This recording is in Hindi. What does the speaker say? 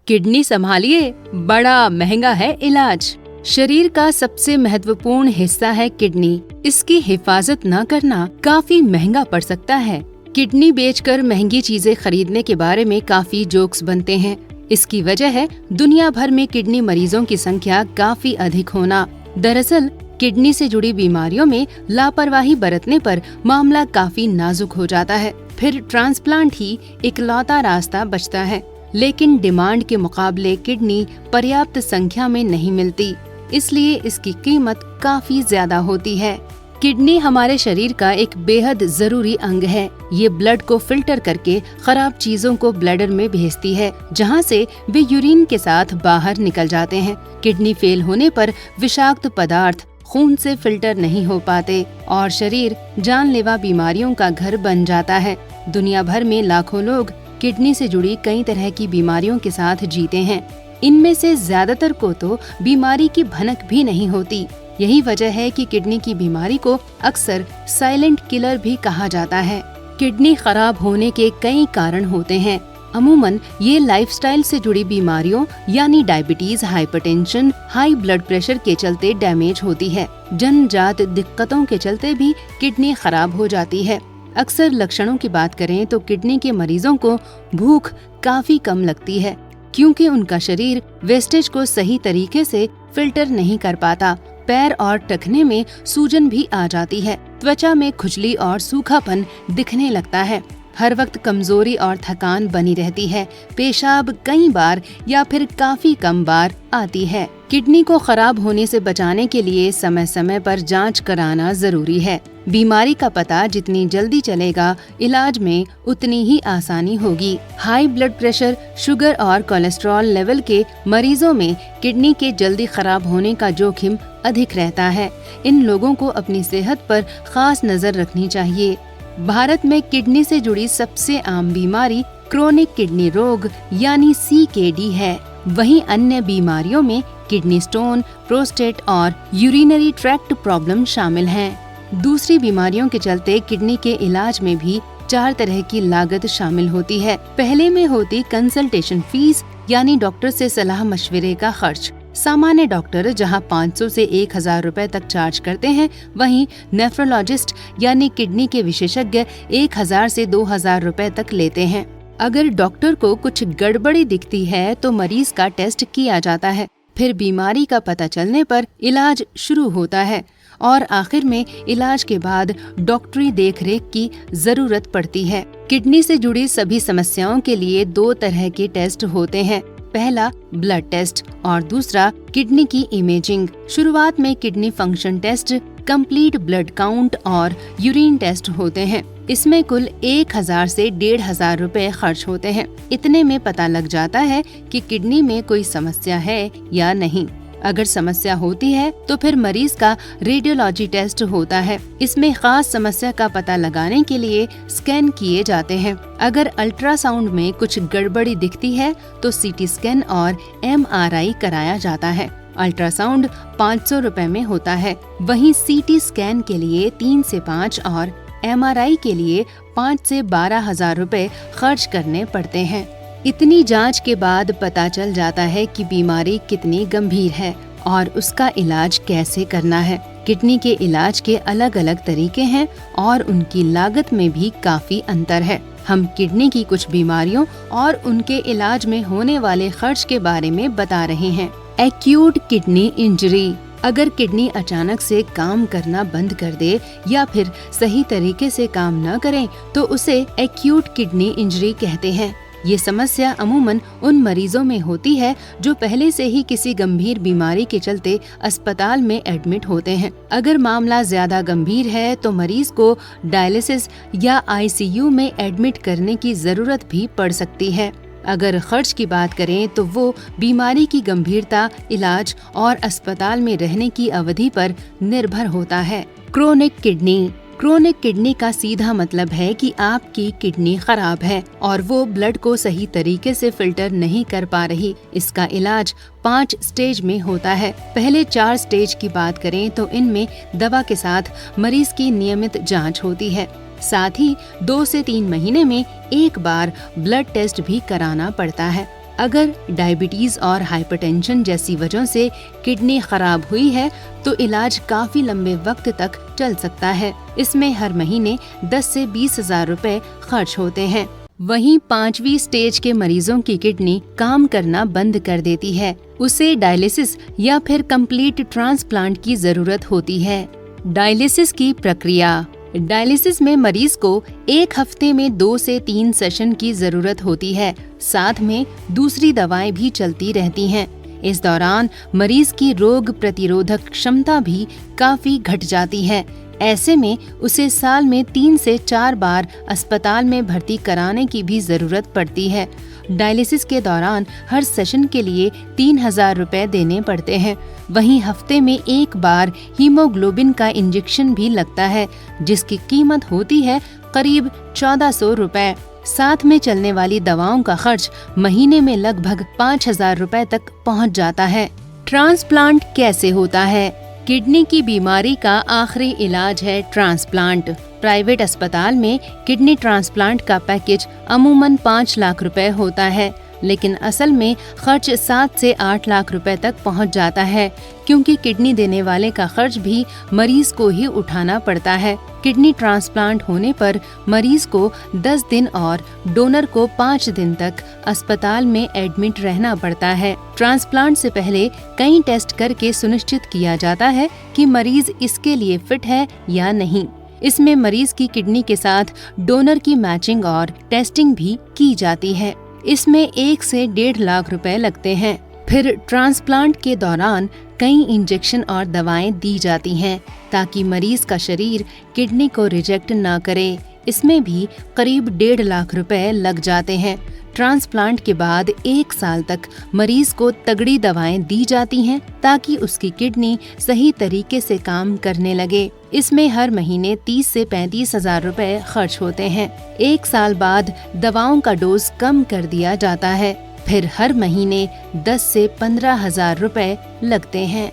किडनी संभालिए, बड़ा महंगा है इलाज। शरीर का सबसे महत्वपूर्ण हिस्सा है किडनी। इसकी हिफाजत न करना काफी महंगा पड़ सकता है। किडनी बेचकर महंगी चीजें खरीदने के बारे में काफी जोक्स बनते हैं। इसकी वजह है दुनिया भर में किडनी मरीजों की संख्या काफी अधिक होना। दरअसल किडनी से जुड़ी बीमारियों में लापरवाही बरतने पर मामला काफी नाजुक हो जाता है। फिर ट्रांसप्लांट ही इकलौता रास्ता बचता है। लेकिन डिमांड के मुकाबले किडनी पर्याप्त संख्या में नहीं मिलती, इसलिए इसकी कीमत काफी ज्यादा होती है। किडनी हमारे शरीर का एक बेहद जरूरी अंग है। ये ब्लड को फिल्टर करके खराब चीजों को ब्लैडर में भेजती है, जहाँ से वे यूरिन के साथ बाहर निकल जाते हैं। किडनी फेल होने पर विषाक्त पदार्थ खून से फिल्टर नहीं हो पाते और शरीर जानलेवा बीमारियों का घर बन जाता है। दुनिया भर में लाखों लोग किडनी से जुड़ी कई तरह की बीमारियों के साथ जीते हैं। इनमें से ज्यादातर को तो बीमारी की भनक भी नहीं होती। यही वजह है कि किडनी की बीमारी को अक्सर साइलेंट किलर भी कहा जाता है। किडनी खराब होने के कई कारण होते हैं। अमूमन ये लाइफस्टाइल से जुड़ी बीमारियों यानी diabetes, hypertension, high blood pressure के चलते डैमेज होती है। जन्मजात दिक्कतों के चलते भी किडनी खराब हो जाती है। अक्सर लक्षणों की बात करें तो किडनी के मरीजों को भूख काफी कम लगती है, क्योंकि उनका शरीर वेस्टेज को सही तरीके से फिल्टर नहीं कर पाता। पैर और टखने में सूजन भी आ जाती है। त्वचा में खुजली और सूखापन दिखने लगता है। हर वक्त कमजोरी और थकान बनी रहती है। पेशाब कई बार या फिर काफी कम बार आती है। किडनी को खराब होने से बचाने के लिए समय समय पर जांच कराना जरूरी है। बीमारी का पता जितनी जल्दी चलेगा, इलाज में उतनी ही आसानी होगी। हाई ब्लड प्रेशर, शुगर और कोलेस्ट्रॉल लेवल के मरीजों में किडनी के जल्दी खराब होने का जोखिम अधिक रहता है। इन लोगों को अपनी सेहत पर खास नजर रखनी चाहिए। भारत में किडनी से जुड़ी सबसे आम बीमारी क्रोनिक किडनी रोग यानी CKD है। वहीं अन्य बीमारियों में किडनी स्टोन, प्रोस्टेट और यूरिनरी ट्रैक्ट प्रॉब्लम शामिल हैं। दूसरी बीमारियों के चलते किडनी के इलाज में भी 4 तरह की लागत शामिल होती है। पहले में होती कंसल्टेशन फीस यानी डॉक्टर से सलाह मशवरे का खर्च। सामान्य डॉक्टर जहां 500 से 1000 रुपए तक चार्ज करते हैं, वहीं नेफ्रोलॉजिस्ट यानी किडनी के विशेषज्ञ 1000 से 2000 रुपए तक लेते हैं। अगर डॉक्टर को कुछ गड़बड़ी दिखती है तो मरीज का टेस्ट किया जाता है। फिर बीमारी का पता चलने पर इलाज शुरू होता है और आखिर में इलाज के बाद डॉक्टरी देखरेख की जरूरत पड़ती है। किडनी से जुड़ी सभी समस्याओं के लिए 2 तरह के टेस्ट होते हैं। पहला ब्लड टेस्ट और दूसरा किडनी की इमेजिंग। शुरुआत में kidney function test, complete blood count और यूरिन टेस्ट होते हैं। इसमें कुल 1000 से 1500 रुपए खर्च होते हैं। इतने में पता लग जाता है कि किडनी में कोई समस्या है या नहीं। अगर समस्या होती है तो फिर मरीज का रेडियोलॉजी टेस्ट होता है। इसमें खास समस्या का पता लगाने के लिए स्कैन किए जाते हैं। अगर अल्ट्रासाउंड में कुछ गड़बड़ी दिखती है तो CT स्कैन और MRI कराया जाता है। अल्ट्रासाउंड 500 रुपए में होता है। वहीं CT स्कैन के लिए 3 से 5 और MRI के लिए 5 से 12,000 रुपए खर्च करने पड़ते हैं। इतनी जांच के बाद पता चल जाता है कि बीमारी कितनी गंभीर है और उसका इलाज कैसे करना है। किडनी के इलाज के अलग अलग तरीके हैं और उनकी लागत में भी काफी अंतर है। हम किडनी की कुछ बीमारियों और उनके इलाज में होने वाले खर्च के बारे में बता रहे हैं। Acute kidney injury. अगर किडनी अचानक से काम करना बंद कर दे या फिर सही तरीके से काम न करे तो उसे एक्यूट किडनी इंजरी कहते हैं। ये समस्या अमूमन उन मरीजों में होती है जो पहले से ही किसी गंभीर बीमारी के चलते अस्पताल में एडमिट होते हैं। अगर मामला ज्यादा गंभीर है तो मरीज को डायलिसिस या ICU में एडमिट करने की जरूरत भी पड़ सकती है। अगर खर्च की बात करें तो वो बीमारी की गंभीरता, इलाज और अस्पताल में रहने की अवधि पर निर्भर होता है। Chronic kidney. क्रोनिक किडनी का सीधा मतलब है कि आपकी किडनी खराब है और वो ब्लड को सही तरीके से फिल्टर नहीं कर पा रही। इसका इलाज 5 स्टेज में होता है। पहले 4 स्टेज की बात करें तो इनमें दवा के साथ मरीज की नियमित जांच होती है। साथ ही 2 से 3 महीने में एक बार ब्लड टेस्ट भी कराना पड़ता है। अगर डायबिटीज और हाइपरटेंशन जैसी वजहों से किडनी खराब हुई है तो इलाज काफी लंबे वक्त तक चल सकता है। इसमें हर महीने 10 से 20 हजार रुपए खर्च होते हैं। वहीं 5वीं स्टेज के मरीजों की किडनी काम करना बंद कर देती है, उसे डायलिसिस या फिर कंप्लीट ट्रांसप्लांट की जरूरत होती है। डायलिसिस की प्रक्रिया। डायलिसिस में मरीज को 1 हफ्ते में 2 से 3 सेशन की जरूरत होती है। साथ में दूसरी दवाएं भी चलती रहती हैं। इस दौरान मरीज की रोग प्रतिरोधक क्षमता भी काफी घट जाती है। ऐसे में उसे साल में 3 से 4 बार अस्पताल में भर्ती कराने की भी जरूरत पड़ती है। डायलिसिस के दौरान हर सेशन के लिए 3,000 रुपए देने पड़ते हैं। वहीं हफ्ते में 1 बार हीमोग्लोबिन का इंजेक्शन भी लगता है, जिसकी कीमत होती है करीब 1400 रुपए। साथ में चलने वाली दवाओं का खर्च महीने में लगभग 5,000 रुपए तक पहुंच जाता है। ट्रांसप्लांट कैसे होता है? किडनी की बीमारी का आखिरी इलाज है ट्रांसप्लांट। प्राइवेट अस्पताल में किडनी ट्रांसप्लांट का पैकेज अमूमन 5 लाख रुपए होता है, लेकिन असल में खर्च 7 से 8 लाख रुपए तक पहुंच जाता है, क्योंकि किडनी देने वाले का खर्च भी मरीज को ही उठाना पड़ता है। किडनी ट्रांसप्लांट होने पर मरीज को 10 दिन और डोनर को 5 दिन तक अस्पताल में एडमिट रहना पड़ता है। ट्रांसप्लांट से पहले कई टेस्ट करके सुनिश्चित किया जाता है कि मरीज इसके लिए फिट है या नहीं। इसमें मरीज की किडनी के साथ डोनर की मैचिंग और टेस्टिंग भी की जाती है। इसमें 1 से 1.5 लाख रुपए लगते हैं। फिर ट्रांसप्लांट के दौरान कई इंजेक्शन और दवाएं दी जाती हैं ताकि मरीज का शरीर किडनी को रिजेक्ट न करे। इसमें भी करीब 1.5 लाख रुपए लग जाते हैं। ट्रांसप्लांट के बाद 1 साल तक मरीज को तगड़ी दवाएं दी जाती हैं ताकि उसकी किडनी सही तरीके से काम करने लगे। इसमें हर महीने 30 से 35 हजार रुपए खर्च होते हैं। 1 साल बाद दवाओं का डोज कम कर दिया जाता है। फिर हर महीने 10 से 15 हजार रुपए लगते हैं।